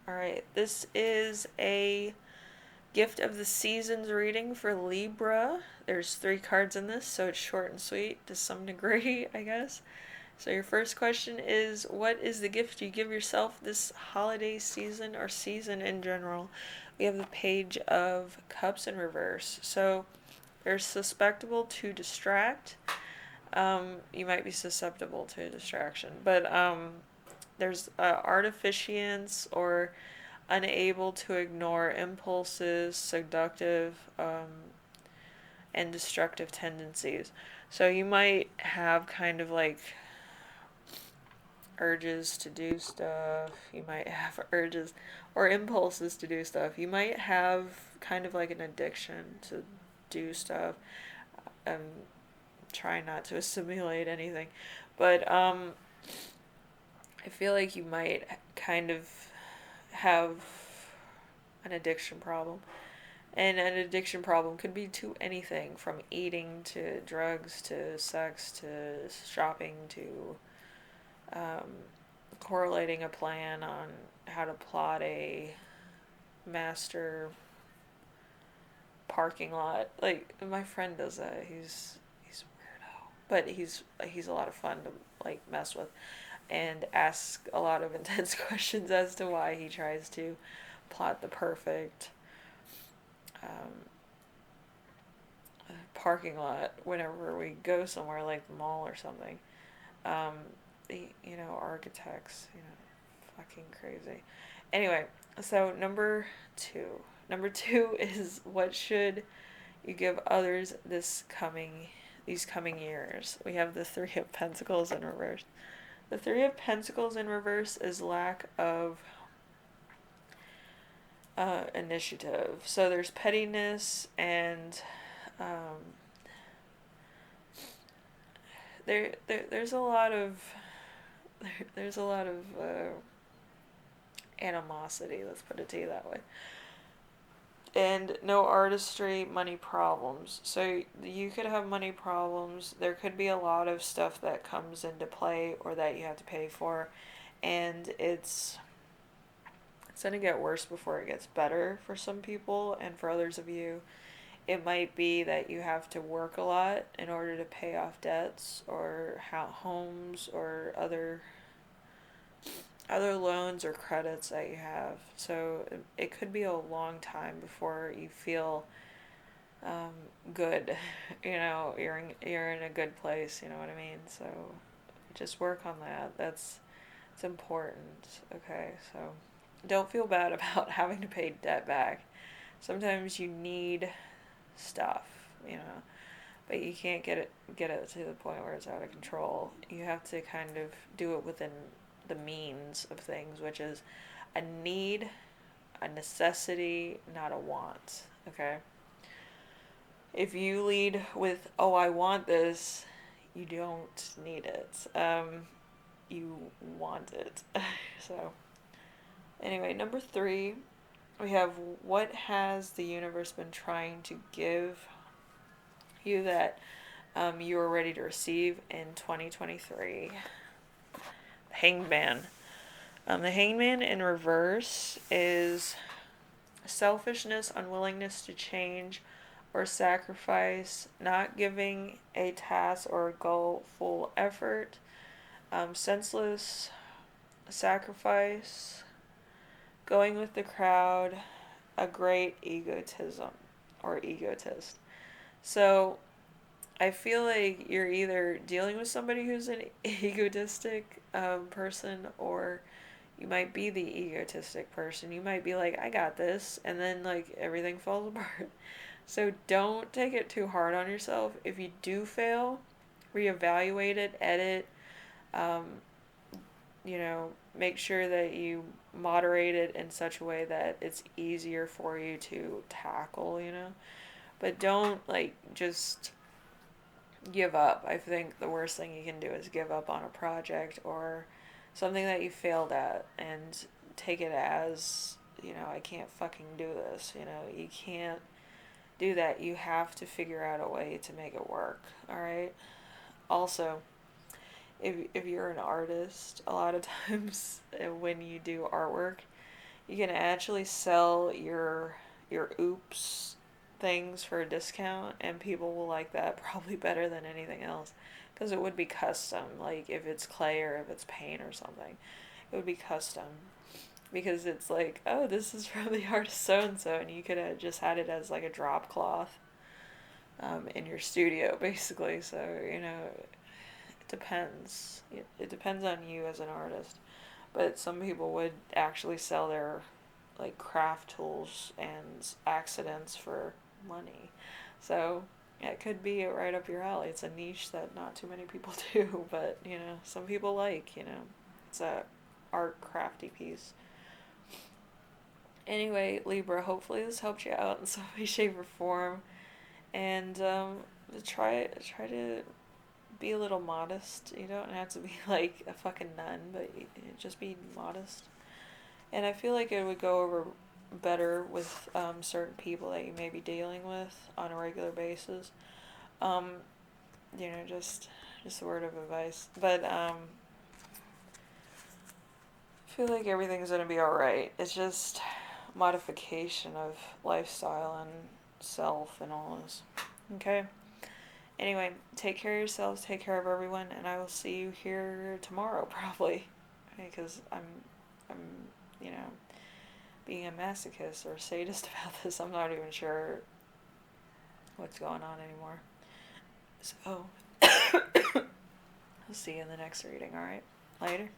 All right, this is a gift of the seasons reading for Libra. There's 3 cards in this, so it's short and sweet to some degree, I guess. So, your first question is, what is the gift you give yourself this holiday season or season in general? We have the Page of Cups in reverse. So, they're susceptible to distract. You might be susceptible to a distraction, but there's artificience or unable to ignore impulses, seductive, and destructive tendencies. So you might have kind of like urges to do stuff. You might have urges or impulses to do stuff. You might have kind of like an addiction to do stuff. I'm trying not to assimilate anything, but I feel like you might kind of have an addiction problem. And an addiction problem could be to anything from eating to drugs to sex to shopping to um, correlating a plan on how to plot a master parking lot. Like my friend does that. He's weirdo, but he's a lot of fun to like mess with and ask a lot of intense questions as to why he tries to plot the perfect um, parking lot whenever we go somewhere like the mall or something. Um, Architects, fucking crazy. Anyway, so two. Number two is, what should you give others these coming years? We have the Three of Pentacles in reverse. The Three of Pentacles in reverse is lack of initiative. So there's pettiness and um, there's a lot of there's a lot of animosity. Let's put it to you that way. And no artistry, money problems. So you could have money problems. There could be a lot of stuff that comes into play or that you have to pay for, and it's gonna get worse before it gets better for some people, and for others of you, it might be that you have to work a lot in order to pay off debts or homes or other loans or credits that you have. So it could be a long time before you feel um, good. You're in a good place. You know what I mean. So just work on that. It's important. Okay, so don't feel bad about having to pay debt back. Sometimes you need stuff, but you can't get it to the point where it's out of control. You have to kind of do it within the means of things, which is a need, a necessity, not a want. Okay? If you lead with, oh, I want this, you don't need it. You want it. So, anyway, number three, we have, what has the universe been trying to give you that you are ready to receive in 2023? Hangman. The hangman in reverse is selfishness, unwillingness to change or sacrifice, not giving a task or a goal full effort, senseless sacrifice, going with the crowd, a great egotism or egotist. So I feel like you're either dealing with somebody who's an egotistic person, or you might be the egotistic person. You might be like, I got this, and then like everything falls apart. So don't take it too hard on yourself. If you do fail, reevaluate it, edit, um, make sure that you moderate it in such a way that it's easier for you to tackle. But don't like just give up. I think the worst thing you can do is give up on a project or something that you failed at and take it as, I can't fucking do this. You can't do that. You have to figure out a way to make it work. All right. Also, if you're an artist, a lot of times when you do artwork, You can actually sell your oops things for a discount, and people will like that probably better than anything else, because it would be custom. Like if it's clay or if it's paint or something, it would be custom, because it's like, oh, this is from the artist so and so, and you could have just had it as like a drop cloth in your studio, basically. So it depends. It depends on you as an artist. But some people would actually sell their like craft tools and accidents for money. So it could be right up your alley. It's a niche that not too many people do, but some people like. It's a art crafty piece. Anyway, Libra, hopefully this helped you out in some way, shape, or form, and try to be a little modest. You don't have to be like a fucking nun, but just be modest. And I feel like it would go over better with certain people that you may be dealing with on a regular basis. Um, just a word of advice. But I feel like everything's gonna be alright. It's just modification of lifestyle and self and all this. Okay? Anyway, take care of yourselves, take care of everyone, and I will see you here tomorrow probably. Because I'm, you know, being a masochist or sadist about this. I'm not even sure what's going on anymore. So, I'll see you in the next reading, alright? Later.